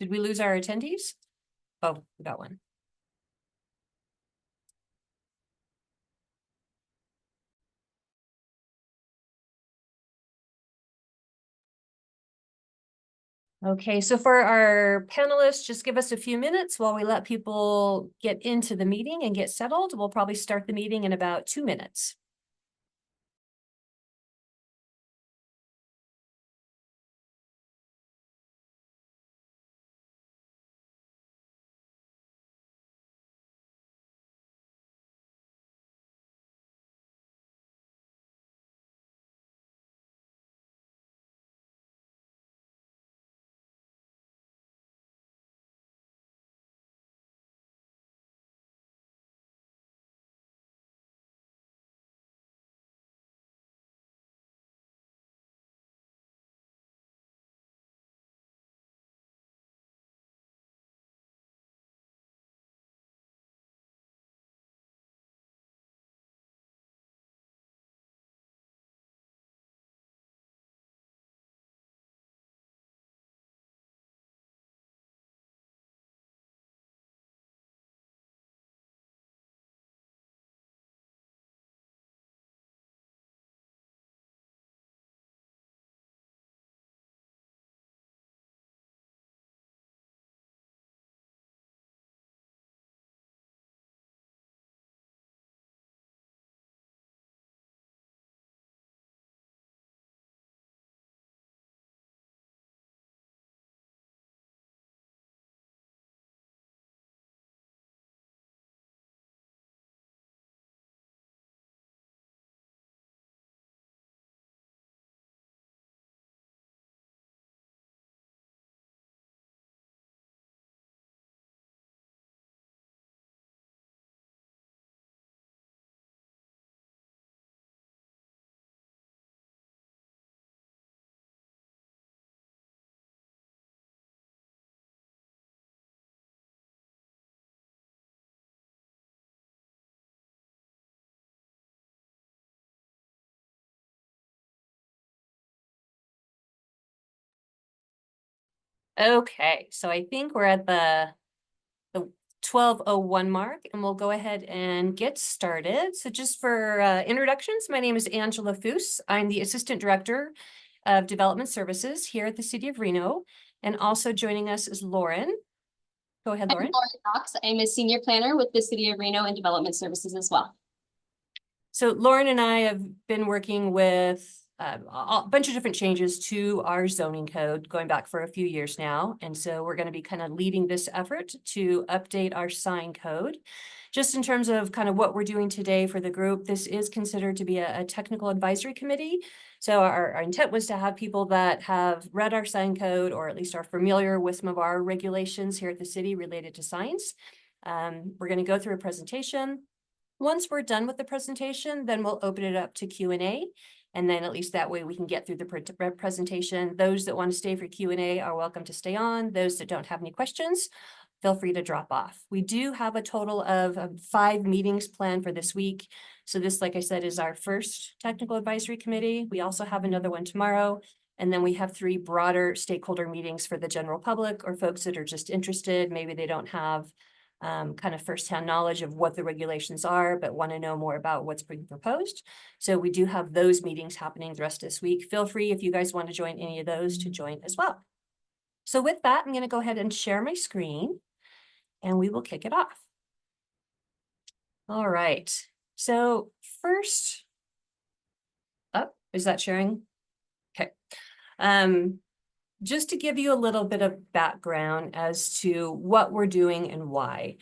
Did we lose our attendees? Oh, we got one. Okay, so for our panelists, just give us a few minutes while we let people get into the meeting and get settled. We'll probably start the meeting in about 2 minutes. Okay, so I think we're at the 12:01 mark, and we'll go ahead and get started. So just for introductions, my name is Angela Foose. I'm the Assistant Director of Development Services here at the City of Reno. And also joining us is Lauren. Go ahead, Lauren. I'm Lauren Cox. I'm a Senior Planner with the City of Reno and Development Services as well. So Lauren and I have been working with a bunch of different changes to our zoning code going back for a few years now. And so we're going to be kind of leading this effort to update our sign code. Just in terms of kind of what we're doing today for the group, this is considered to be a technical advisory committee. So our intent was to have people that have read our sign code or at least are familiar with some of our regulations here at the city related to signs. We're going to go through a presentation. Once we're done with the presentation, then we'll open it up to Q&A. And then at least that way we can get through the presentation. Those that want to stay for Q&A are welcome to stay on. Those that don't have any questions, feel free to drop off. We do have a total of 5 meetings planned for this week. So this, like I said, is our first technical advisory committee. We also have another one tomorrow. And then we have 3 broader stakeholder meetings for the general public or folks that are just interested. Maybe they don't have kind of firsthand knowledge of what the regulations are, but want to know more about what's being proposed. So we do have those meetings happening the rest of this week. Feel free, if you guys want to join any of those, to join as well. So with that, I'm going to go ahead and share my screen and we will kick it off. All right. So first, is that sharing? Okay. Just to give you a little bit of background as to what we're doing and why.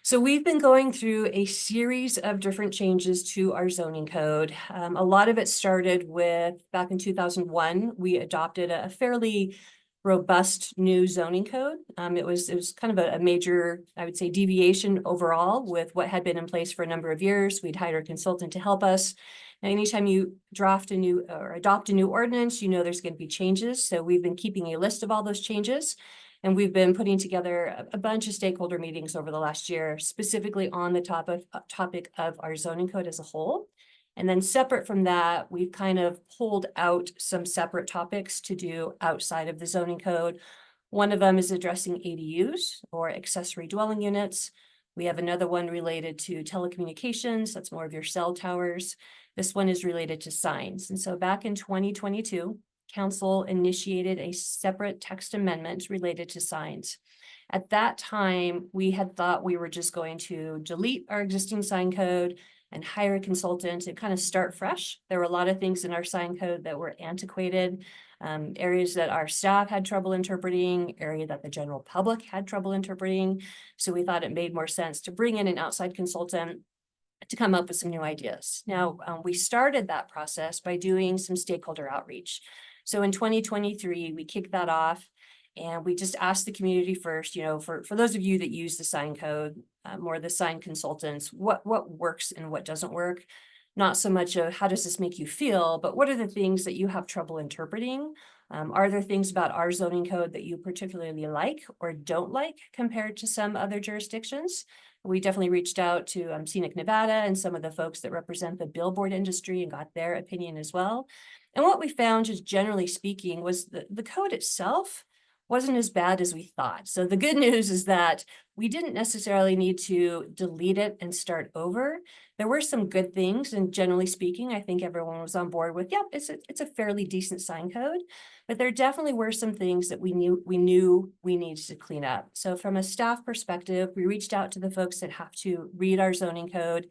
So we've been going through a series of different changes to our zoning code. A lot of it started with back in 2001, we adopted a fairly robust new zoning code. It was kind of a major, I would say, deviation overall with what had been in place for a number of years. We'd hired a consultant to help us. Now, anytime you draft a new or adopt a new ordinance, you know there's going to be changes. So we've been keeping a list of all those changes. And we've been putting together a bunch of stakeholder meetings over the last year, specifically on the topic of our zoning code as a whole. And then separate from that, we've kind of pulled out some separate topics to do outside of the zoning code. One of them is addressing ADUs or accessory dwelling units. We have another one related to telecommunications. That's more of your cell towers. This one is related to signs. And so back in 2022, Council initiated a separate text amendment related to signs. At that time, we had thought we were just going to delete our existing sign code and hire a consultant and kind of start fresh. There were a lot of things in our sign code that were antiquated, areas that our staff had trouble interpreting, area that the general public had trouble interpreting. So we thought it made more sense to bring in an outside consultant to come up with some new ideas. Now, we started that process by doing some stakeholder outreach. So in 2023, we kicked that off and we just asked the community first, for those of you that use the sign code, or the sign consultants, what works and what doesn't work. Not so much of how does this make you feel, but what are the things that you have trouble interpreting? Are there things about our zoning code that you particularly like or don't like compared to some other jurisdictions? We definitely reached out to Scenic Nevada and some of the folks that represent the billboard industry and got their opinion as well. And what we found, just generally speaking, was the code itself wasn't as bad as we thought. So the good news is that we didn't necessarily need to delete it and start over. There were some good things, and generally speaking, I think everyone was on board with, yep, it's a fairly decent sign code, but there definitely were some things that we knew we needed to clean up. So from a staff perspective, we reached out to the folks that have to read our zoning code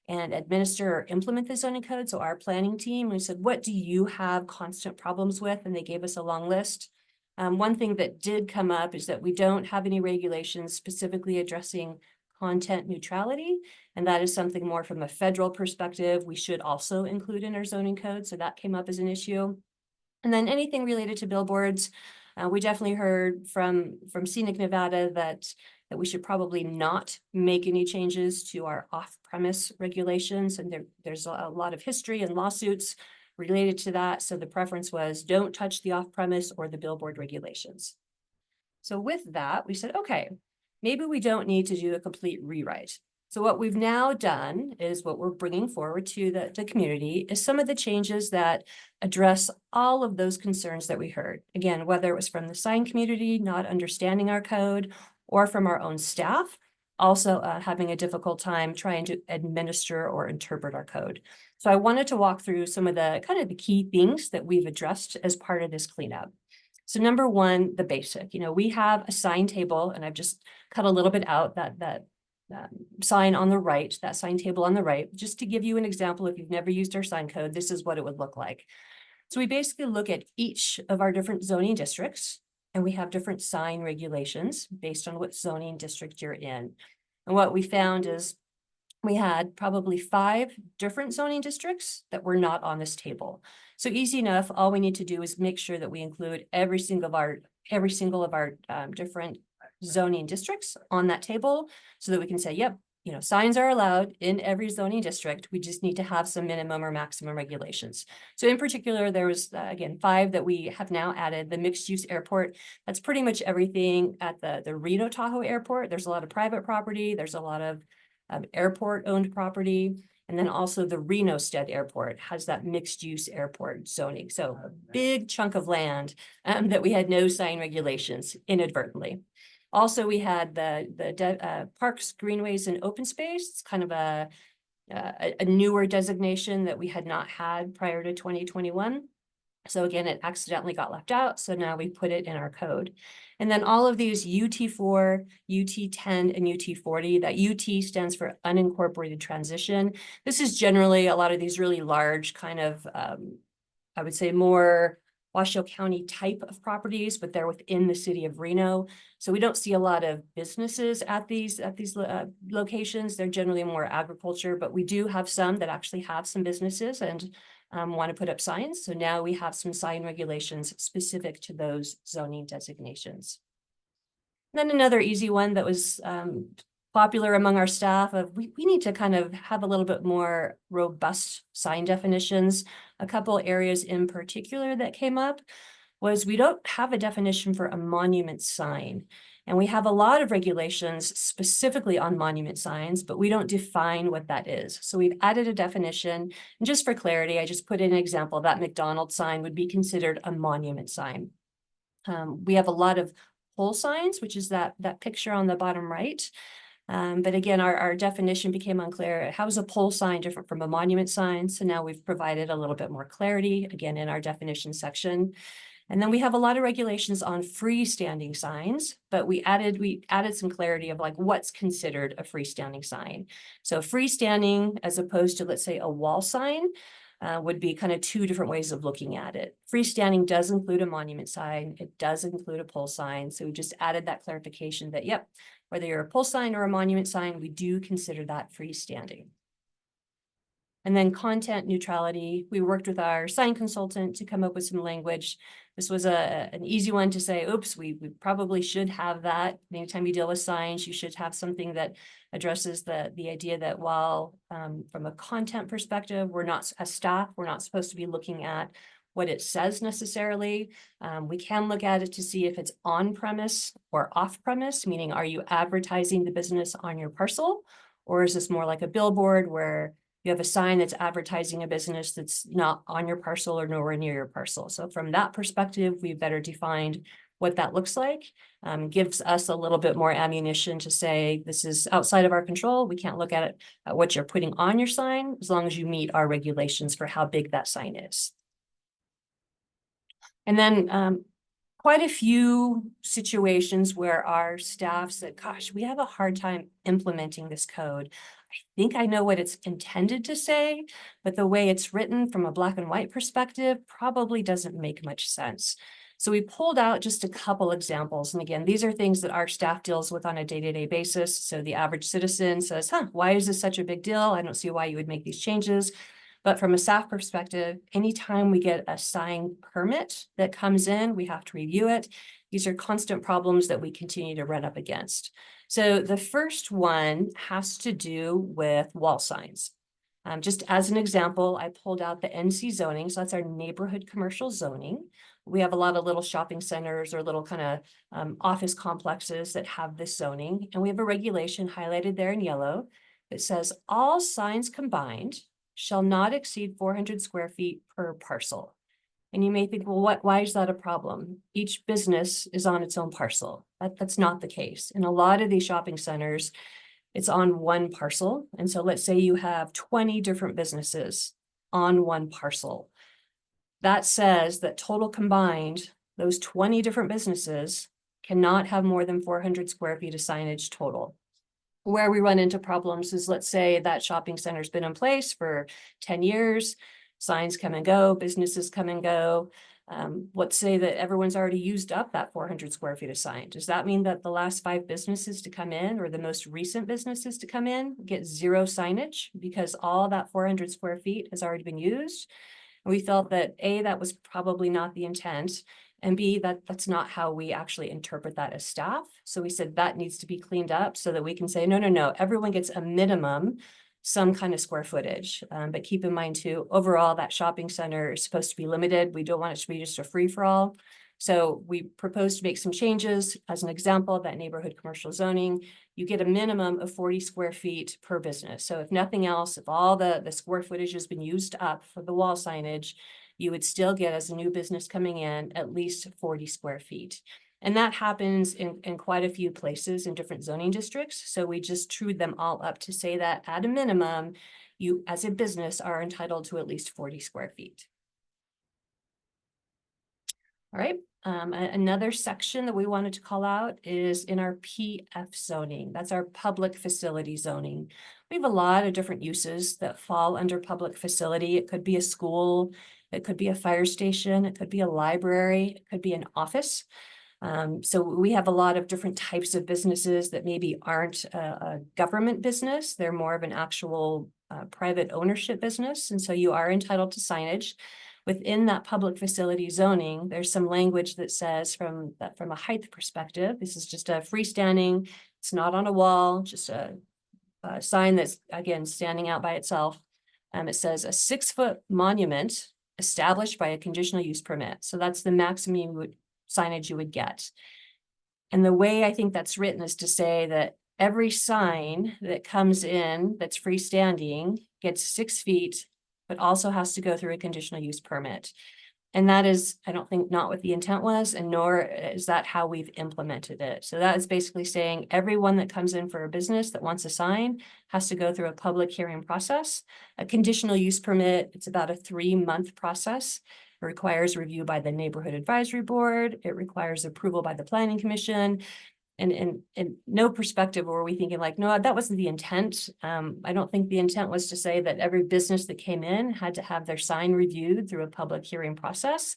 and administer or implement the zoning code. So our planning team, we said, what do you have constant problems with? And they gave us a long list. One thing that did come up is that we don't have any regulations specifically addressing content neutrality. And that is something more from a federal perspective we should also include in our zoning code. So that came up as an issue. And then anything related to billboards, we definitely heard from Scenic Nevada that we should probably not make any changes to our off-premise regulations. And there's a lot of history and lawsuits related to that. So the preference was don't touch the off-premise or the billboard regulations. So with that, we said, okay, maybe we don't need to do a complete rewrite. So what we've now done is what we're bringing forward to the community is some of the changes that address all of those concerns that we heard. Again, whether it was from the sign community, not understanding our code, or from our own staff, also having a difficult time trying to administer or interpret our code. So I wanted to walk through some of the kind of the key things that we've addressed as part of this cleanup. So number one, the basic, we have a sign table, and I've just cut a little bit out that sign on the right, that sign table on the right, just to give you an example. If you've never used our sign code, this is what it would look like. So we basically look at each of our different zoning districts, and we have different sign regulations based on what zoning district you're in. And what we found is we had probably 5 different zoning districts that were not on this table. So easy enough, all we need to do is make sure that we include every single of our different zoning districts on that table so that we can say, yep, signs are allowed in every zoning district. We just need to have some minimum or maximum regulations. So in particular, there was, again, 5 that we have now added. The mixed use airport, that's pretty much everything at the Reno Tahoe airport. There's a lot of private property. There's a lot of airport owned property. And then also the Reno Stead Airport has that mixed use airport zoning. So a big chunk of land that we had no sign regulations inadvertently. Also, we had the parks, greenways, and open space. It's kind of a newer designation that we had not had prior to 2021. So again, it accidentally got left out. So now we put it in our code. And then all of these UT4, UT10, and UT40, that UT stands for unincorporated transition. This is generally a lot of these really large kind of, I would say more Washoe County type of properties, but they're within the city of Reno. So we don't see a lot of businesses at these locations. They're generally more agriculture, but we do have some that actually have some businesses and want to put up signs. So now we have some sign regulations specific to those zoning designations. Then another easy one that was popular among our staff of we need to kind of have a little bit more robust sign definitions. A couple areas in particular that came up was we don't have a definition for a monument sign. And we have a lot of regulations specifically on monument signs, but we don't define what that is. So we've added a definition. And just for clarity, I just put in an example that McDonald's sign would be considered a monument sign. We have a lot of pole signs, which is that picture on the bottom right. But again, our definition became unclear. How is a pole sign different from a monument sign? So now we've provided a little bit more clarity, again, in our definition section. And then we have a lot of regulations on freestanding signs, but we added some clarity of like what's considered a freestanding sign. So freestanding, as opposed to, let's say, a wall sign, would be kind of two different ways of looking at it. Freestanding does include a monument sign. It does include a pole sign. So we just added that clarification that, yep, whether you're a pole sign or a monument sign, we do consider that freestanding. And then content neutrality, we worked with our sign consultant to come up with some language. This was an easy one to say, oops, we probably should have that. Anytime you deal with signs, you should have something that addresses the idea that while from a content perspective, we're not, as staff, we're not supposed to be looking at what it says necessarily. We can look at it to see if it's on premise or off premise, meaning are you advertising the business on your parcel? Or is this more like a billboard where you have a sign that's advertising a business that's not on your parcel or nowhere near your parcel? So from that perspective, we've better defined what that looks like. Gives us a little bit more ammunition to say, this is outside of our control. We can't look at it, at what you're putting on your sign, as long as you meet our regulations for how big that sign is. And then quite a few situations where our staff said, gosh, we have a hard time implementing this code. I think I know what it's intended to say, but the way it's written from a black and white perspective probably doesn't make much sense. So we pulled out just a couple examples. And again, these are things that our staff deals with on a day-to-day basis. So the average citizen says, why is this such a big deal? I don't see why you would make these changes. But from a staff perspective, anytime we get a sign permit that comes in, we have to review it. These are constant problems that we continue to run up against. So the first one has to do with wall signs. Just as an example, I pulled out the NC zoning. So that's our neighborhood commercial zoning. We have a lot of little shopping centers or little kind of office complexes that have this zoning. And we have a regulation highlighted there in yellow that says all signs combined shall not exceed 400 square feet per parcel. And you may think, well, why is that a problem? Each business is on its own parcel. That's not the case. In a lot of these shopping centers, it's on one parcel. And so let's say you have 20 different businesses on one parcel. That says that total combined, those 20 different businesses cannot have more than 400 square feet of signage total. Where we run into problems is, let's say that shopping center's been in place for 10 years, signs come and go, businesses come and go. Let's say that everyone's already used up that 400 square feet of sign. Does that mean that the last 5 businesses to come in or the most recent businesses to come in get 0 signage because all that 400 square feet has already been used? And we felt that A, that was probably not the intent, and B, that's not how we actually interpret that as staff. So we said that needs to be cleaned up so that we can say, no, everyone gets a minimum, some kind of square footage. But keep in mind too, overall, that shopping center is supposed to be limited. We don't want it to be just a free for all. So we propose to make some changes. As an example, that neighborhood commercial zoning, you get a minimum of 40 square feet per business. So if nothing else, if all the square footage has been used up for the wall signage, you would still get, as a new business coming in, at least 40 square feet. And that happens in quite a few places in different zoning districts. So we just trued them all up to say that at a minimum, you as a business are entitled to at least 40 square feet. All right. Another section that we wanted to call out is in our PF zoning. That's our public facility zoning. We have a lot of different uses that fall under public facility. It could be a school, it could be a fire station, it could be a library, it could be an office. So we have a lot of different types of businesses that maybe aren't a government business. They're more of an actual private ownership business. And so you are entitled to signage. Within that public facility zoning, there's some language that says from a height perspective, this is just a freestanding, it's not on a wall, just a sign that's, again, standing out by itself. It says a 6-foot monument established by a conditional use permit. So that's the maximum signage you would get. And the way I think that's written is to say that every sign that comes in that's freestanding gets 6 feet, but also has to go through a conditional use permit. And that is, I don't think, not what the intent was, and nor is that how we've implemented it. So that is basically saying everyone that comes in for a business that wants a sign has to go through a public hearing process. A conditional use permit, it's about a 3-month process. It requires review by the Neighborhood Advisory Board. It requires approval by the Planning Commission. And no perspective were we thinking like, no, that wasn't the intent. I don't think the intent was to say that every business that came in had to have their sign reviewed through a public hearing process.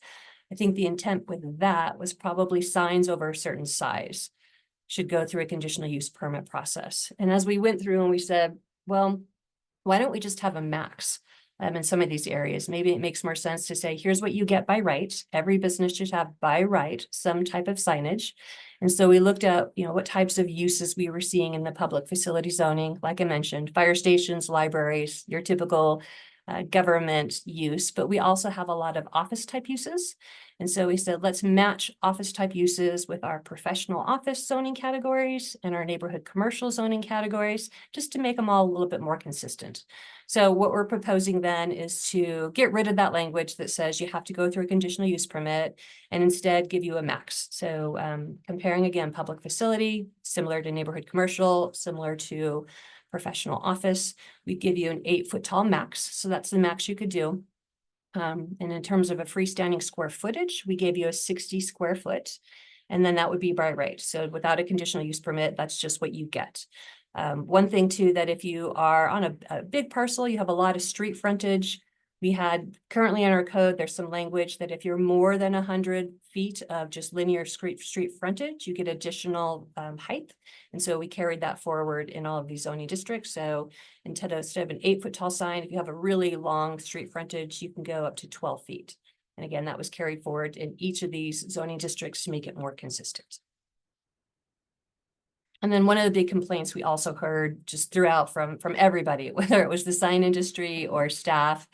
I think the intent with that was probably signs over a certain size should go through a conditional use permit process. And as we went through and we said, well, why don't we just have a max? In some of these areas, maybe it makes more sense to say, here's what you get by right. Every business should have by right some type of signage. And so we looked at, what types of uses we were seeing in the public facility zoning, like I mentioned, fire stations, libraries, your typical government use, but we also have a lot of office type uses. And so we said, let's match office type uses with our professional office zoning categories and our neighborhood commercial zoning categories, just to make them all a little bit more consistent. So what we're proposing then is to get rid of that language that says you have to go through a conditional use permit and instead give you a max. So comparing again, public facility, similar to neighborhood commercial, similar to professional office, we give you an 8-foot tall max. So that's the max you could do. And in terms of a freestanding square footage, we gave you a 60 square foot, and then that would be by right. So without a conditional use permit, that's just what you get. One thing too, that if you are on a big parcel, you have a lot of street frontage. We had currently in our code, there's some language that if you're more than 100 feet of just linear street frontage, you get additional height. And so we carried that forward in all of these zoning districts. So instead of an 8-foot tall sign, if you have a really long street frontage, you can go up to 12 feet. And again, that was carried forward in each of these zoning districts to make it more consistent. And then one of the big complaints we also heard just throughout from everybody, whether it was the sign industry or staff,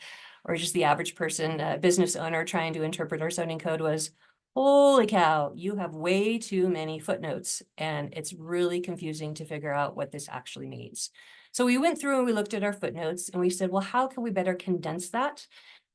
or just the average person, business owner trying to interpret our zoning code, was, holy cow, you have way too many footnotes, and it's really confusing to figure out what this actually means. So we went through and we looked at our footnotes and we said, well, how can we better condense that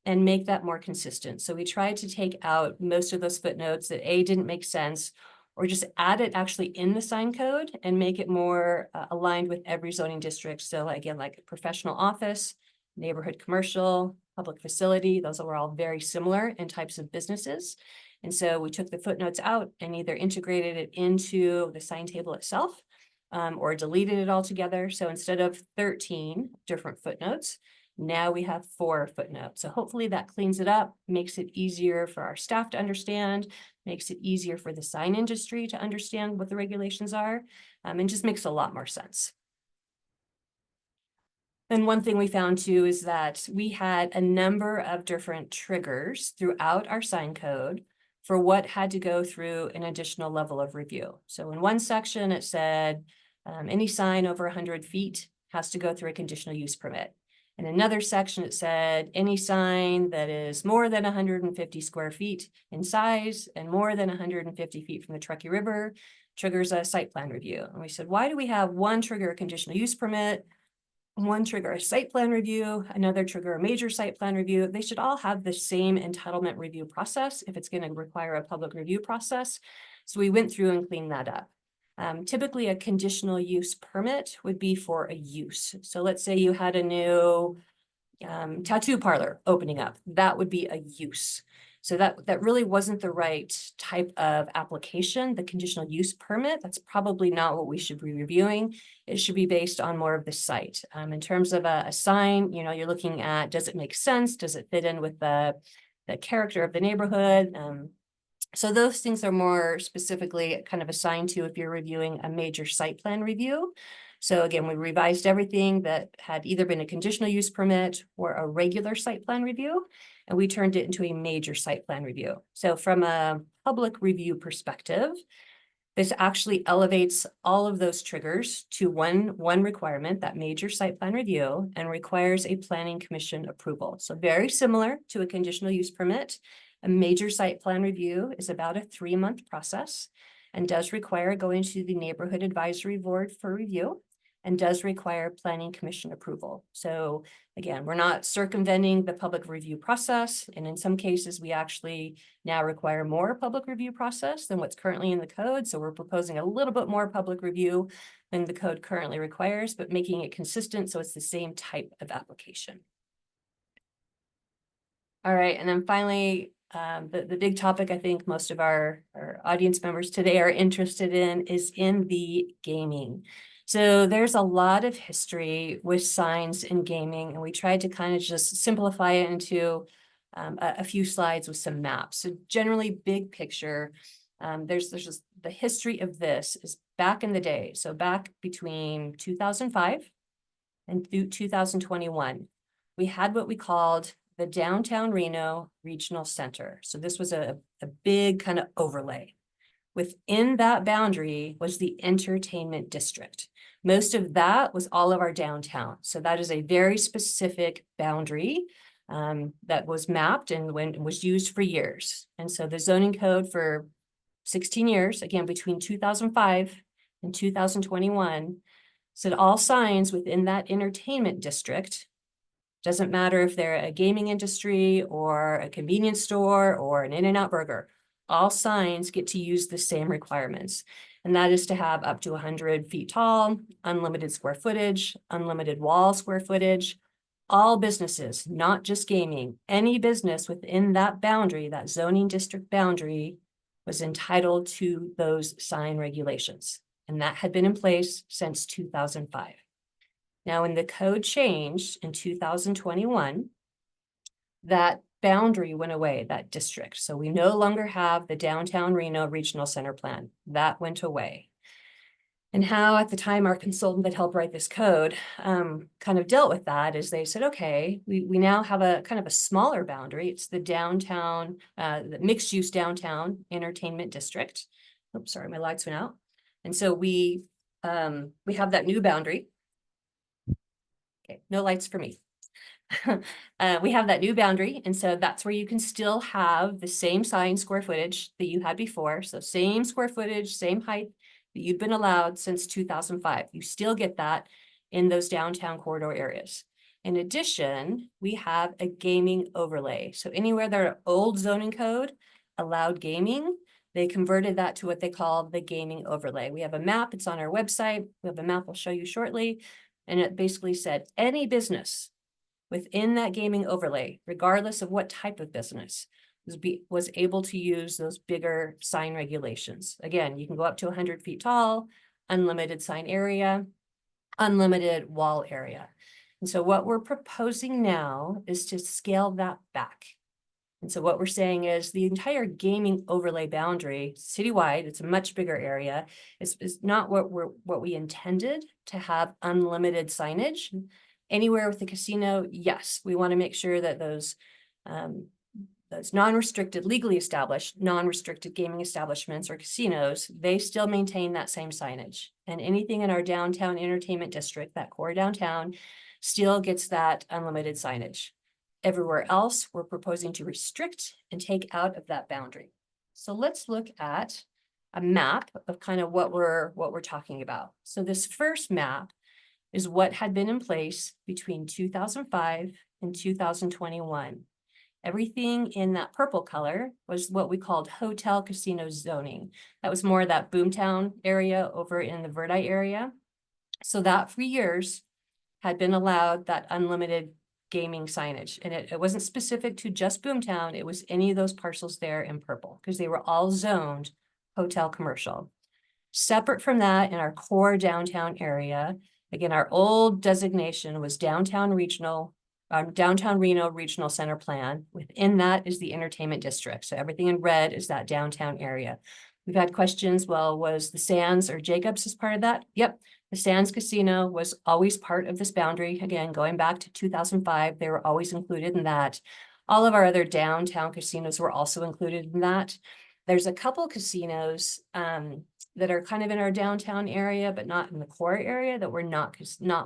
and make that more consistent? So we tried to take out most of those footnotes that didn't make sense, or just add it actually in the sign code and make it more aligned with every zoning district. So again, like professional office, neighborhood commercial, public facility, those were all very similar in types of businesses. And so we took the footnotes out and either integrated it into the sign table itself or deleted it altogether. So instead of 13 different footnotes, now we have 4 footnotes. So hopefully that cleans it up, makes it easier for our staff to understand, makes it easier for the sign industry to understand what the regulations are, and just makes a lot more sense. And one thing we found too is that we had a number of different triggers throughout our sign code for what had to go through an additional level of review. So in one section, it said any sign over 100 feet has to go through a conditional use permit. In another section, it said any sign that is more than 150 square feet in size and more than 150 feet from the Truckee River triggers a site plan review. And we said, why do we have one trigger a conditional use permit, one trigger a site plan review, another trigger a major site plan review? They should all have the same entitlement review process if it's going to require a public review process. So we went through and cleaned that up. Typically, a conditional use permit would be for a use. So let's say you had a new tattoo parlor opening up. That would be a use. So that really wasn't the right type of application. The conditional use permit, that's probably not what we should be reviewing. It should be based on more of the site. In terms of a sign, you're looking at, does it make sense? Does it fit in with the character of the neighborhood? So those things are more specifically kind of assigned to if you're reviewing a major site plan review. So again, we revised everything that had either been a conditional use permit or a regular site plan review, and we turned it into a major site plan review. So from a public review perspective, this actually elevates all of those triggers to one requirement, that major site plan review, and requires a planning commission approval. So very similar to a conditional use permit. A major site plan review is about a 3-month process and does require going to the Neighborhood Advisory Board for review. and does require planning commission approval. So again, we're not circumventing the public review process. And in some cases, we actually now require more public review process than what's currently in the code. So we're proposing a little bit more public review than the code currently requires, but making it consistent so it's the same type of application. All right, and then finally, the big topic I think most of our audience members today are interested in is in the gaming. So there's a lot of history with signs in gaming, and we tried to kind of just simplify it into a few slides with some maps. So generally, big picture, there's just the history of this is back in the day. So back between 2005 and 2021, we had what we called the Downtown Reno Regional Center. So this was a big kind of overlay. Within that boundary was the entertainment district. Most of that was all of our downtown. So that is a very specific boundary that was mapped and was used for years. And so the zoning code for 16 years, again, between 2005 and 2021, said all signs within that entertainment district, doesn't matter if they're a gaming industry or a convenience store or an In-N-Out burger, all signs get to use the same requirements. And that is to have up to 100 feet tall, unlimited square footage, unlimited wall square footage. All businesses, not just gaming, any business within that boundary, that zoning district boundary, was entitled to those sign regulations. And that had been in place since 2005. Now, when the code changed in 2021, that boundary went away, that district. So we no longer have the Downtown Reno Regional Center Plan. That went away. And how at the time our consultant that helped write this code kind of dealt with that is they said, okay, we now have a kind of a smaller boundary. It's the downtown, the mixed use downtown entertainment district. Oops, sorry, my lights went out. And so we have that new boundary. Okay, no lights for me. We have that new boundary, and so that's where you can still have the same sign square footage that you had before. So same square footage, same height that you've been allowed since 2005. You still get that in those downtown corridor areas. In addition, we have a gaming overlay. So anywhere their old zoning code allowed gaming, they converted that to what they call the gaming overlay. We have a map, it's on our website. We have a map I'll show you shortly. And it basically said any business within that gaming overlay, regardless of what type of business, was able to use those bigger sign regulations. Again, you can go up to 100 feet tall, unlimited sign area, unlimited wall area. And so what we're proposing now is to scale that back. And so what we're saying is the entire gaming overlay boundary citywide, it's a much bigger area, is not what we intended to have unlimited signage. Anywhere with the casino, yes, we want to make sure that those non-restricted, legally established, non-restricted gaming establishments or casinos, they still maintain that same signage. And anything in our downtown entertainment district, that core downtown, still gets that unlimited signage. Everywhere else, we're proposing to restrict and take out of that boundary. So let's look at a map of kind of what we're talking about. So this first map is what had been in place between 2005 and 2021. Everything in that purple color was what we called hotel casino zoning. That was more of that Boomtown area over in the Verdi area. So that for years had been allowed that unlimited gaming signage. And it wasn't specific to just Boomtown. It was any of those parcels there in purple because they were all zoned hotel commercial. Separate from that, in our core downtown area, again, our old designation was Downtown Reno Regional Center Plan. Within that is the entertainment district. So everything in red is that downtown area. We've had questions, well, was the Sands or Jacobs as part of that? Yep, the Sands Casino was always part of this boundary. Again, going back to 2005, they were always included in that. All of our other downtown casinos were also included in that. There's a couple casinos that are kind of in our downtown area, but not in the core area that were not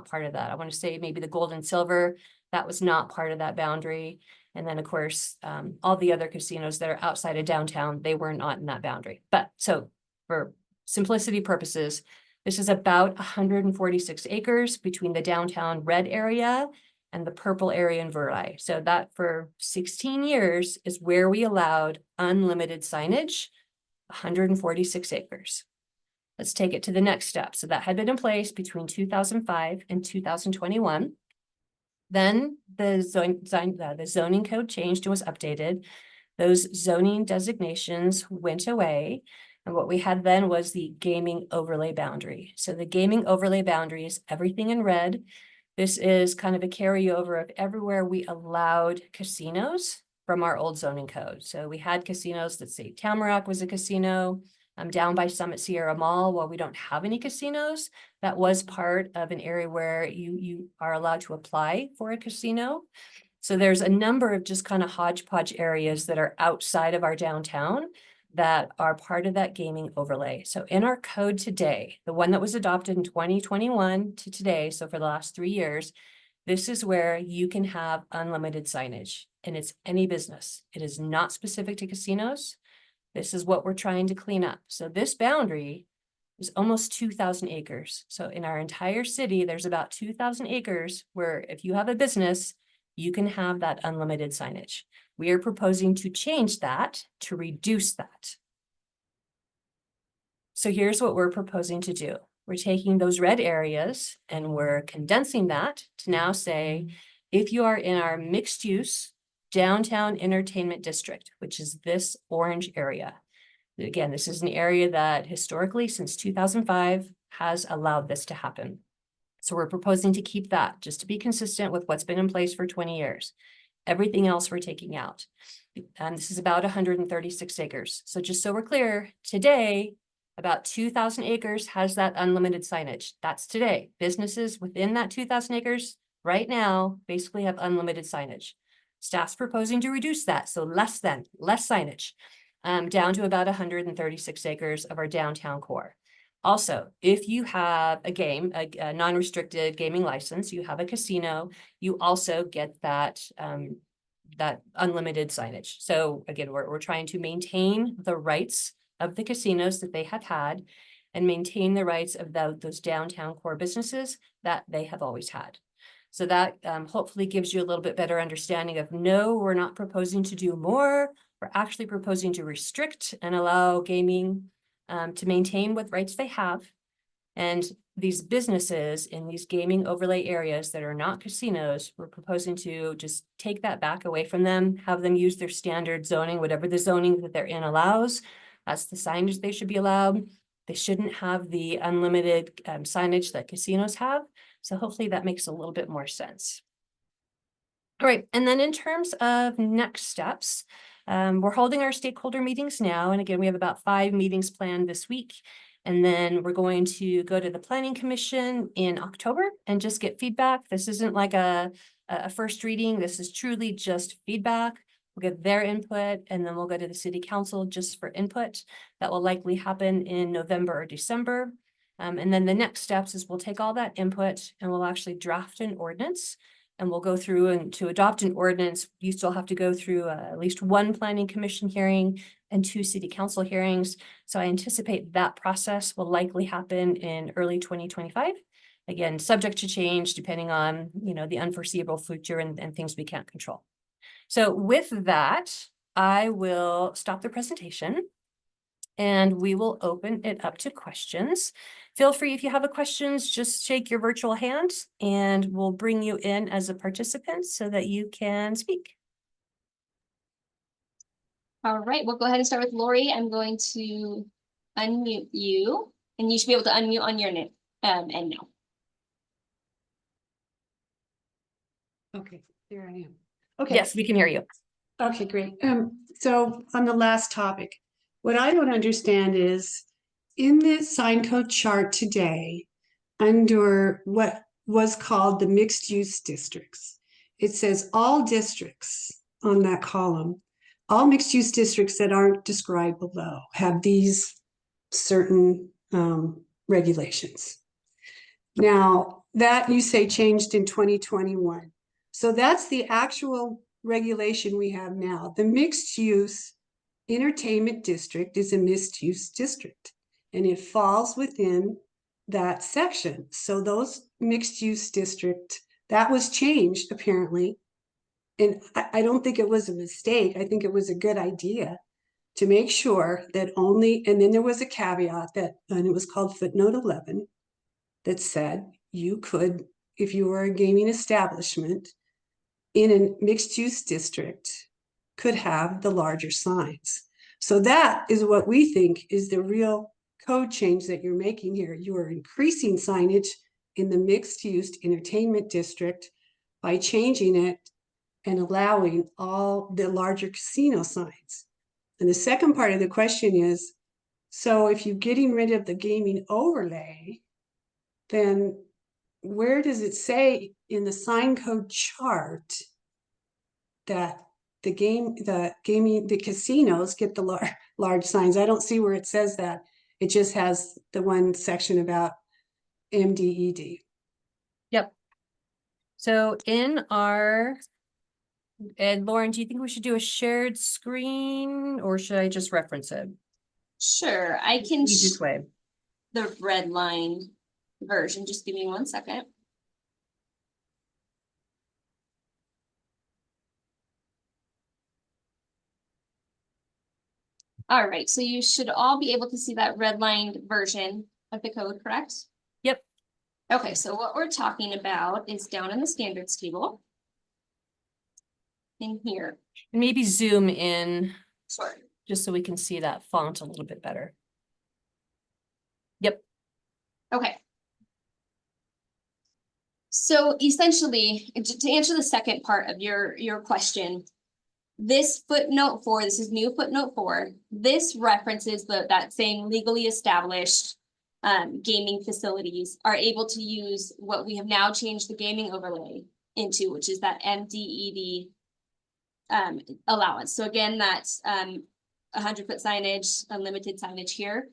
part of that. I want to say maybe the Gold and Silver, that was not part of that boundary. And then of course, all the other casinos that are outside of downtown, they were not in that boundary. But so for simplicity purposes, This is about 146 acres between the downtown red area and the purple area in Verli. So that for 16 years is where we allowed unlimited signage, 146 acres. Let's take it to the next step. So that had been in place between 2005 and 2021. Then the zoning code changed and was updated. Those zoning designations went away. And what we had then was the gaming overlay boundary. So the gaming overlay boundary is everything in red. This is kind of a carryover of everywhere we allowed casinos from our old zoning code. So we had casinos, let's say Tamarack was a casino, down by Summit Sierra Mall. While we don't have any casinos, that was part of an area where you are allowed to apply for a casino. So there's a number of just kind of hodgepodge areas that are outside of our downtown that are part of that gaming overlay. So in our code today, the one that was adopted in 2021 to today, so for the last 3 years, this is where you can have unlimited signage, and it's any business. It is not specific to casinos. This is what we're trying to clean up. So this boundary is almost 2,000 acres. So in our entire city, there's about 2,000 acres where if you have a business, you can have that unlimited signage. We are proposing to change that to reduce that. So here's what we're proposing to do. We're taking those red areas and we're condensing that to now say, if you are in our mixed use downtown entertainment district, which is this orange area. Again, this is an area that historically since 2005 has allowed this to happen. So we're proposing to keep that just to be consistent with what's been in place for 20 years. Everything else we're taking out. And this is about 136 acres. So just so we're clear, today, about 2,000 acres has that unlimited signage. That's today. Businesses within that 2,000 acres right now basically have unlimited signage. Staff's proposing to reduce that, so less signage, down to about 136 acres of our downtown core. Also, if you have a non-restricted gaming license, you have a casino, you also get that, that unlimited signage. So again, we're trying to maintain the rights of the casinos that they have had and maintain the rights of those downtown core businesses that they have always had. So that hopefully gives you a little bit better understanding of, no, we're not proposing to do more. We're actually proposing to restrict and allow gaming to maintain what rights they have. And these businesses in these gaming overlay areas that are not casinos, we're proposing to just take that back away from them, have them use their standard zoning, whatever the zoning that they're in allows. That's the signage they should be allowed. They shouldn't have the unlimited signage that casinos have. So hopefully that makes a little bit more sense. All right, and then in terms of next steps, we're holding our stakeholder meetings now. And again, we have about 5 meetings planned this week. And then we're going to go to the Planning Commission in October and just get feedback. This isn't like a first reading. This is truly just feedback. We'll get their input, and then we'll go to the City Council just for input. That will likely happen in November or December. And then the next steps is we'll take all that input and we'll actually draft an ordinance. And we'll go through, and to adopt an ordinance, you still have to go through at least 1 Planning Commission hearing and 2 City Council hearings. So I anticipate that process will likely happen in early 2025. Again, subject to change depending on, the unforeseeable future and things we can't control. So with that, I will stop the presentation and we will open it up to questions. Feel free, if you have a questions, just shake your virtual hand and we'll bring you in as a participant so that you can speak. All right, we'll go ahead and start with Lori. I'm going to unmute you, and you should be able to unmute on your end now. Okay, there I am. Okay. Yes, we can hear you. Okay, great. So on the last topic, what I don't understand is in the sign code chart today, under what was called the mixed use districts, it says all districts on that column, all mixed use districts that aren't described below have these certain regulations. Now that you say changed in 2021. So that's the actual regulation we have now. The mixed use entertainment district is a mixed use district, and it falls within that section. So those mixed use district, that was changed apparently. And I don't think it was a mistake. I think it was a good idea to make sure that only, and then there was a caveat that, and it was called footnote 11, that said you could, if you were a gaming establishment in a mixed use district, could have the larger signs. So that is what we think is the real code change that you're making here. You are increasing signage in the mixed use entertainment district by changing it and allowing all the larger casino signs. And the second part of the question is, so if you're getting rid of the gaming overlay, then where does it say in the sign code chart that the casinos get the large signs? I don't see where it says that. It just has the one section about MDED. Yep. So in our, and Lauren, do you think we should do a shared screen or should I just reference it? Sure, I can Easiest way. the red line version. Just give me 1 second. All right, so you should all be able to see that redlined version of the code, correct? Yep. Okay, so what we're talking about is down in the standards table. In here. And maybe zoom in Sure. just so we can see that font a little bit better. Yep. Okay. So essentially, to answer the second part of your question, this footnote 4, this is new footnote 4, this references that same legally established gaming facilities are able to use what we have now changed the gaming overlay into, which is that MDED allowance. So again, that's 100-foot signage, unlimited signage here.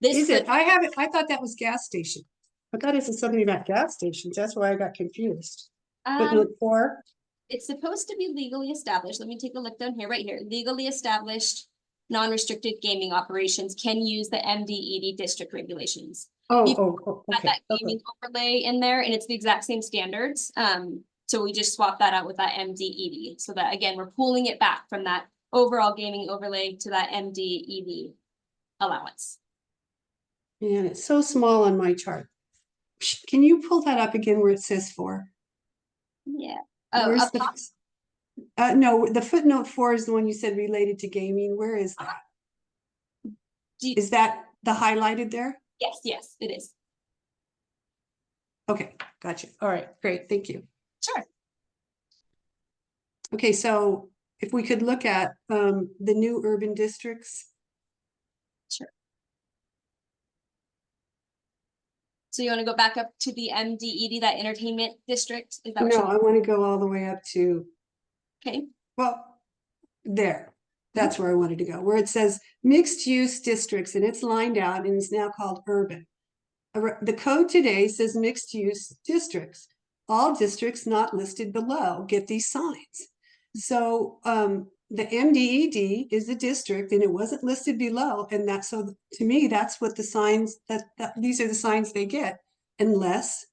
This Is it? I have it. I thought that was gas station. I thought it was something about gas stations. That's why I got confused. Footnote 4. It's supposed to be legally established. Let me take a look down here, right here. Legally established, non-restricted gaming operations can use the MDED district regulations. Oh, Got okay. that gaming overlay in there, and it's the exact same standards. So we just swapped that out with that MDED. So that again, we're pulling it back from that overall gaming overlay to that MDED allowance. Man, it's so small on my chart. Can you pull that up again where it says 4? Yeah. Oh, Where's up the top. no, the footnote 4 is the one you said related to gaming. Where is that? Is that the highlighted there? Yes, it is. Okay, gotcha. All right, great. Thank you. Sure. Okay, so if we could look at the new urban districts. Sure. So you want to go back up to the MDED, that entertainment district? Is that what No, you I want to go all the way up to, Okay. well, there. That's where I wanted to go, where it says mixed use districts, and it's lined out and it's now called urban. The code today says mixed use districts. All districts not listed below get these signs. So the MDED is a district and it wasn't listed below, and that's, so to me, that's what the signs, that these are the signs they get, unless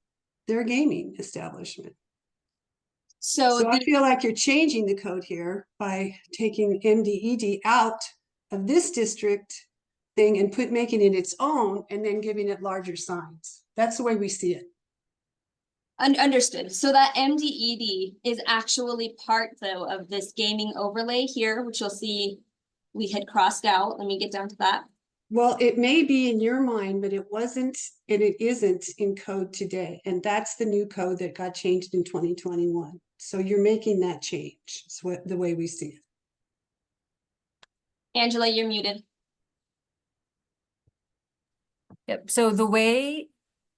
they're a gaming establishment. So I feel like you're changing the code here by taking MDED out of this district thing and making it its own and then giving it larger signs. That's the way we see it. Understood. So that MDED is actually part though of this gaming overlay here, which you'll see we had crossed out. Let me get down to that. Well, it may be in your mind, but it wasn't, and it isn't in code today. And that's the new code that got changed in 2021. So you're making that change. It's the way we see it. Angela, you're muted. Yep. So the way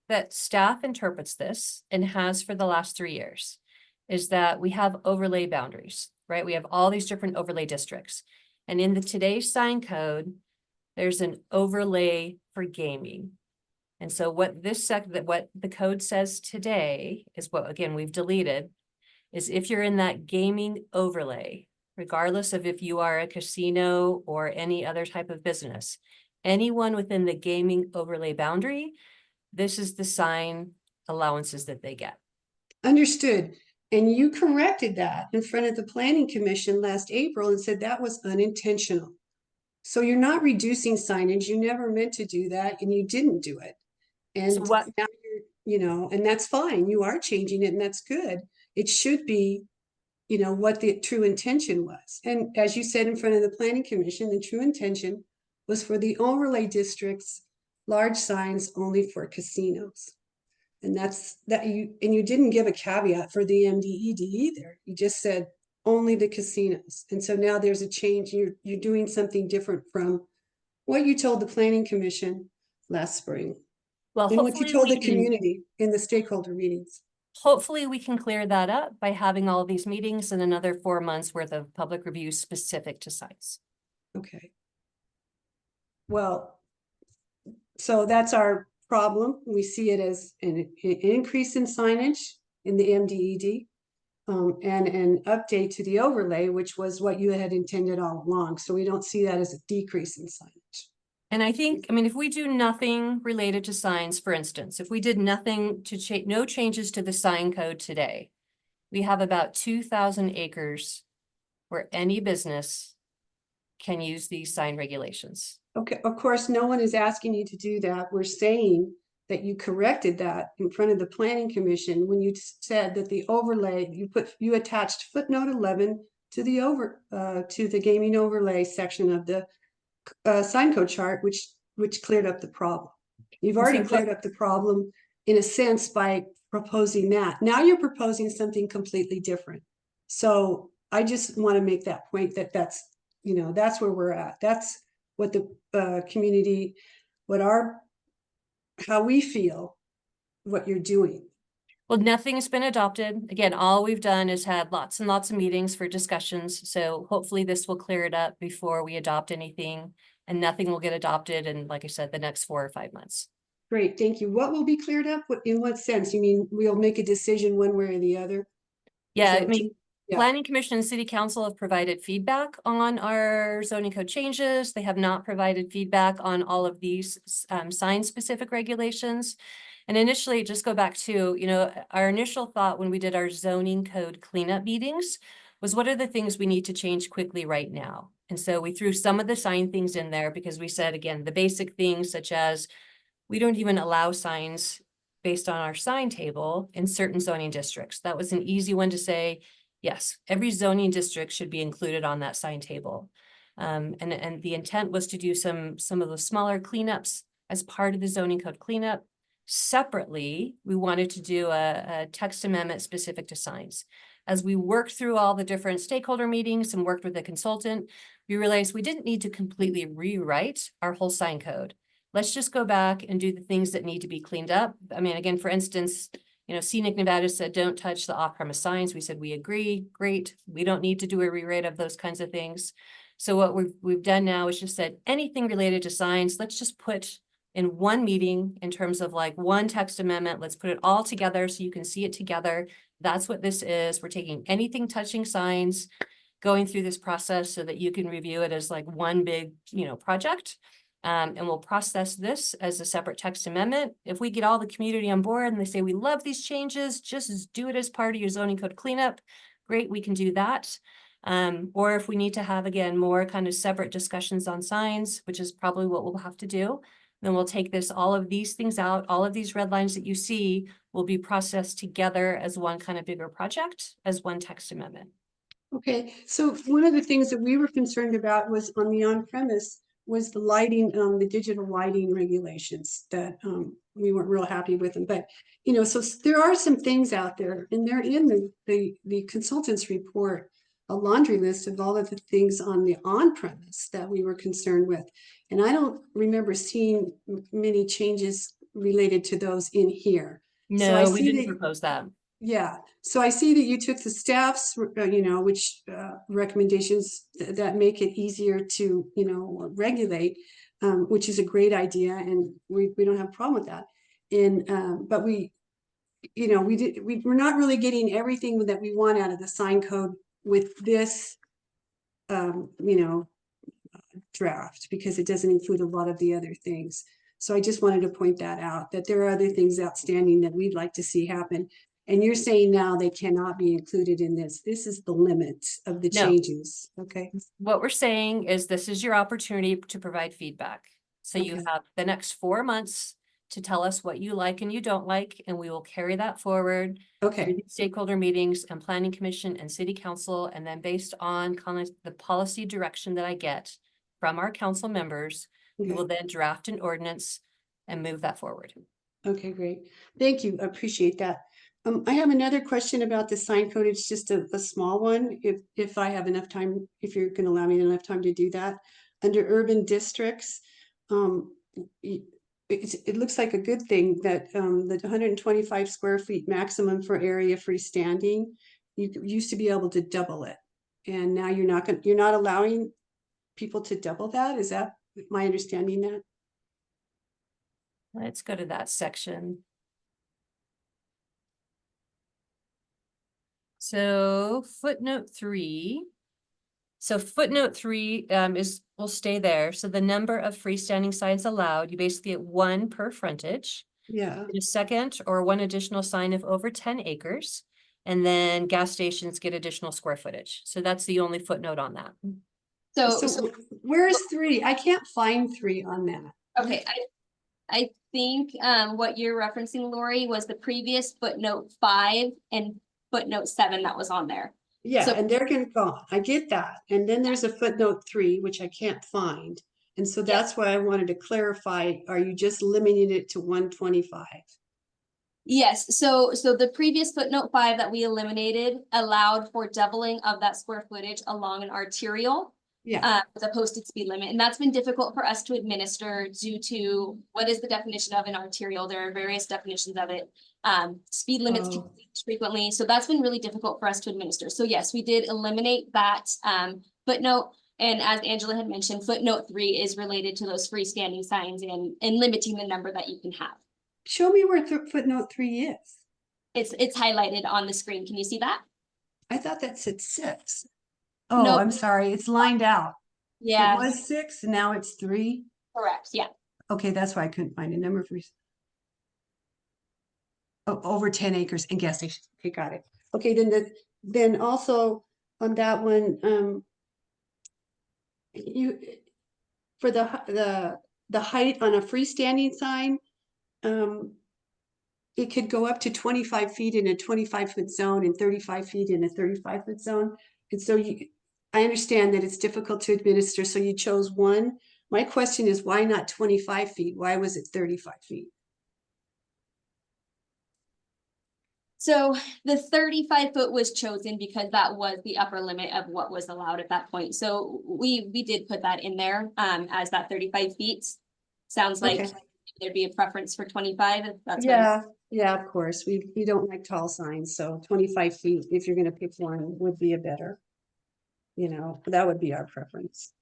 that staff interprets this and has for the last 3 years is that we have overlay boundaries, right? We have all these different overlay districts. And in today's sign code, there's an overlay for gaming. And so what what the code says today is what, again, we've deleted, is if you're in that gaming overlay, regardless of if you are a casino or any other type of business, anyone within the gaming overlay boundary this is the sign allowances that they get. Understood. And you corrected that in front of the planning commission last April and said that was unintentional. So you're not reducing signage. You never meant to do that and you didn't do it. And So what, now you're, and that's fine. You are changing it and that's good. It should be, what the true intention was. And as you said in front of the planning commission, the true intention was for the overlay districts, large signs only for casinos. And you didn't give a caveat for the MDED either. You just said only the casinos. And so now there's a change. You're doing something different from what you told the planning commission last spring well, and what you hopefully told we the can, community in the stakeholder meetings. hopefully we can clear that up by having all of these meetings and another 4 months worth of public review specific to signs. Okay. Well, so that's our problem. We see it as an increase in signage in the MDED. And an update to the overlay, which was what you had intended all along. So we don't see that as a decrease in signage. And I think, I mean, if we do nothing related to signs, for instance, if we did nothing to change, no changes to the sign code today, we have about 2,000 acres where any business can use these sign regulations. Okay, of course, no one is asking you to do that. We're saying that you corrected that in front of the planning commission when you said that the overlay, you attached footnote 11 to the gaming overlay section of the sign code chart, which cleared up the problem. You've already cleared up the problem in a sense by proposing that. Now you're proposing something completely different. So I just want to make that point that's where we're at. That's what the community, how we feel, what you're doing. Well, nothing's been adopted. Again, all we've done is had lots and lots of meetings for discussions. So hopefully this will clear it up before we adopt anything, and nothing will get adopted in, like I said, the next 4 or 5 months. Great, thank you. What will be cleared up? In what sense? You mean we'll make a decision one way or the other? Yeah, I mean, yeah. Planning Commission and City Council have provided feedback on our zoning code changes. They have not provided feedback on all of these sign-specific regulations. And initially, just go back to, our initial thought when we did our zoning code cleanup meetings was what are the things we need to change quickly right now? And so we threw some of the sign things in there because we said, again, the basic things such as we don't even allow signs based on our sign table in certain zoning districts. That was an easy one to say, yes, every zoning district should be included on that sign table. And the intent was to do some of the smaller cleanups as part of the zoning code cleanup. Separately, we wanted to do a text amendment specific to signs. As we worked through all the different stakeholder meetings and worked with the consultant, we realized we didn't need to completely rewrite our whole sign code. Let's just go back and do the things that need to be cleaned up. I mean, again, for instance, Scenic Nevada said, don't touch the off-premise signs. We said, we agree, great. We don't need to do a rewrite of those kinds of things. So what we've done now is just said anything related to signs, let's just put in one meeting in terms of like one text amendment. Let's put it all together so you can see it together. That's what this is. We're taking anything touching signs, going through this process so that you can review it as like one big, project. And we'll process this as a separate text amendment. If we get all the community on board and they say, we love these changes, just do it as part of your zoning code cleanup. Great, we can do that. Or if we need to have, again, more kind of separate discussions on signs, which is probably what we'll have to do, then we'll take all of these things out, all of these red lines that you see will be processed together as one kind of bigger project, as one text amendment. Okay, so one of the things that we were concerned about was on the on-premise was the lighting, the digital lighting regulations that we weren't real happy with them. But, so there are some things out there, and they're in the consultant's report, a laundry list of all of the things on the on-premise that we were concerned with. And I don't remember seeing many changes related to those in here. No, so we didn't propose that. Yeah, so I see that you took the staff's, which recommendations that make it easier to, regulate, which is a great idea, and we don't have a problem with that. And but we're not really getting everything that we want out of the sign code with this, draft, because it doesn't include a lot of the other things. So I just wanted to point that out, that there are other things outstanding that we'd like to see happen. And you're saying now they cannot be included in this. This is the limit of the No. changes, okay? What we're saying is this is your opportunity to provide feedback. So you Okay. have the next 4 months to tell us what you like and you don't like, and we will carry that forward Okay, through the stakeholder meetings and planning commission and city council. And then based on kind of the policy direction that I get from our council members, we will okay, then draft an ordinance and move that forward. okay, great. Thank you, I appreciate that. I have another question about the sign code. It's just a small one, if I have enough time, if you're gonna allow me enough time to do that. Under urban districts, it looks like a good thing that the 125 square feet maximum for area freestanding, you used to be able to double it. And now you're not allowing people to double that? Is that my understanding that? Let's go to that section. So footnote 3. So footnote 3 will stay there. So the number of freestanding signs allowed, you basically get 1 per frontage. Yeah. A second or 1 additional sign of over 10 acres. And then gas stations get additional square footage. So that's the only footnote on that. So, Where's 3? I can't find 3 on that. okay, I think what you're referencing, Lori, was the previous footnote 5 and footnote 7 that was on there. Yeah, So- and they're gone. I get that. And then there's a footnote 3, which I can't find. And so that's why I wanted to clarify, are you just limiting it to 125? Yes, so the previous footnote 5 that we eliminated allowed for doubling of that square footage along an arterial. Yeah. With a posted speed limit, and that's been difficult for us to administer due to what is the definition of an arterial. There are various definitions of it. Speed limits can change frequently, so that's been really difficult for us to administer. So yes, we did eliminate that footnote, and as Angela had mentioned, footnote 3 is related to those freestanding signs and limiting the number that you can have. Show me where footnote 3 is. It's highlighted on the screen. Can you see that? I thought that said 6. Oh, Nope. I'm sorry. It's lined out. Yeah. It was 6 and now it's 3. Correct. Yeah. Okay, that's why I couldn't find a number for. Oh, over 10 acres and gas stations. Okay, got it. Okay, then also on that one, you for the height on a freestanding sign, it could go up to 25 feet in a 25-foot zone and 35 feet in a 35-foot zone. And so I understand that it's difficult to administer, so you chose 1. My question is, why not 25 feet? Why was it 35 feet? So the 35-foot was chosen because that was the upper limit of what was allowed at that point. So we did put that in there as that 35 feet. Sounds like Okay. there'd be a preference for 25. If that's Yeah, of course. We don't like tall signs, so 25 feet, if you're gonna pick one, would be a better. That would be our preference.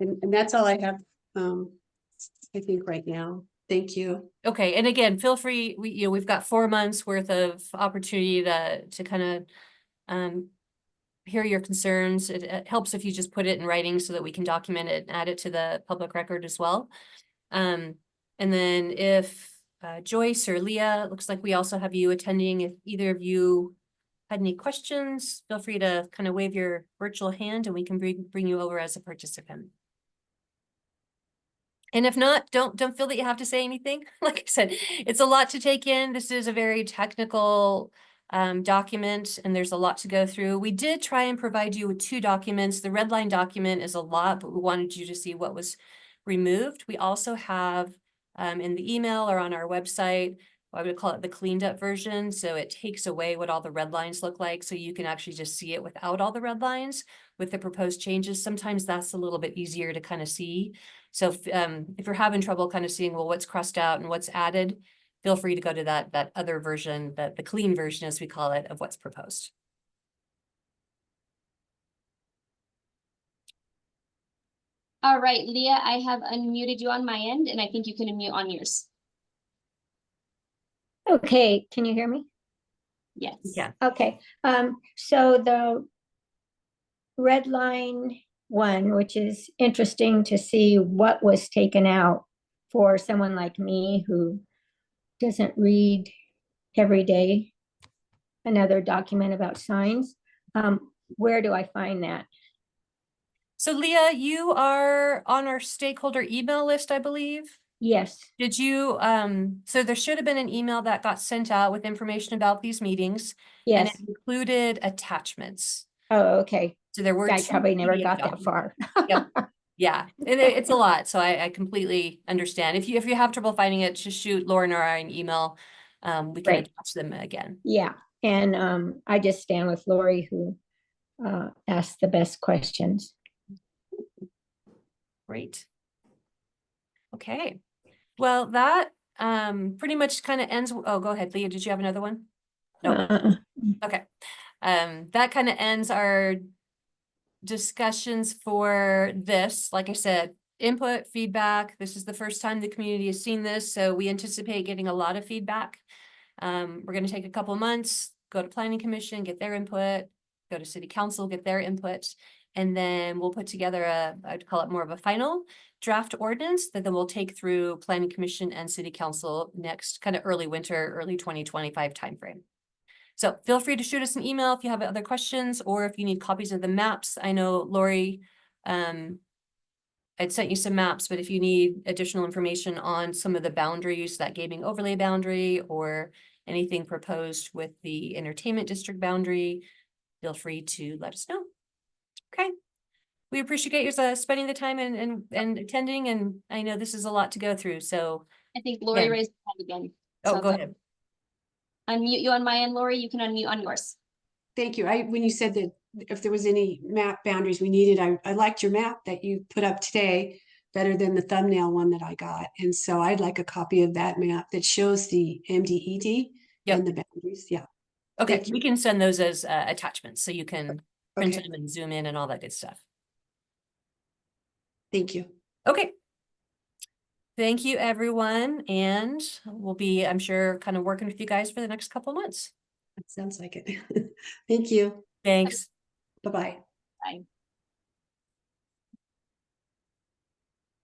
And that's all I have, I think right now. Thank you. Okay, and again, feel free, we've got 4 months worth of opportunity to kind of hear your concerns. It helps if you just put it in writing so that we can document it and add it to the public record as well. And then if Joyce or Leah, it looks like we also have you attending. If either of you had any questions, feel free to kind of wave your virtual hand and we can bring you over as a participant. And if not, don't feel that you have to say anything. Like I said, it's a lot to take in. This is a very technical document and there's a lot to go through. We did try and provide you with 2 documents. The red line document is a lot, but we wanted you to see what was removed. We also have in the email or on our website, I would call it the cleaned up version. So it takes away what all the red lines look like. So you can actually just see it without all the red lines with the proposed changes. Sometimes that's a little bit easier to kind of see. So if you're having trouble kind of seeing, well, what's crossed out and what's added, feel free to go to that other version, the clean version, as we call it, of what's proposed. All right, Leah, I have unmuted you on my end, and I think you can unmute on yours. Okay, can you hear me? Yes. Yeah. Okay, so the red line one, which is interesting to see what was taken out for someone like me who doesn't read every day another document about signs. Where do I find that? So Leah, you are on our stakeholder email list, I believe. Yes, Did you, so there should have been an email that got sent out with information about these meetings. And it yes. included attachments. Oh, okay. So there were I two probably never PDF got that documents. far. Yep. Yeah, it's a lot, so I completely understand. If you have trouble finding it, just shoot Lauren or I an email. We can Right. attach them again. Yeah, and I just stand with Lori, who asked the best questions. Great. Okay. Well, that pretty much kind of ends. Oh, go ahead, Leah. Did you have another one? No. Okay. That kind of ends our discussions for this. Like I said, input, feedback. This is the first time the community has seen this, so we anticipate getting a lot of feedback. We're going to take a couple months, go to Planning Commission, get their input, go to City Council, get their input, and then we'll put together I'd call it more of a final draft ordinance that then we'll take through Planning Commission and City Council next kind of early winter, early 2025 timeframe. So feel free to shoot us an email if you have other questions or if you need copies of the maps. I know Lori, I'd sent you some maps, but if you need additional information on some of the boundaries, that gaming overlay boundary or anything proposed with the entertainment district boundary, feel free to let us know. Okay. We appreciate you spending the time and attending, and I know this is a lot to go through, so. I think Lori Yeah. raised her hand again. Oh, So go ahead. unmute you on my end, Lori. You can unmute on yours. Thank you. When you said that if there was any map boundaries we needed, I liked your map that you put up today better than the thumbnail one that I got. And so I'd like a copy of that map that shows the MDED Yep. and the boundaries. Yeah. Okay, Thank you. we can send those as attachments, so you can print Okay. them and zoom in and all that good stuff. Thank you. Okay. Thank you, everyone, and we'll be, I'm sure, kind of working with you guys for the next couple months. That sounds like it. Thank you. Thanks. Bye-bye. Bye.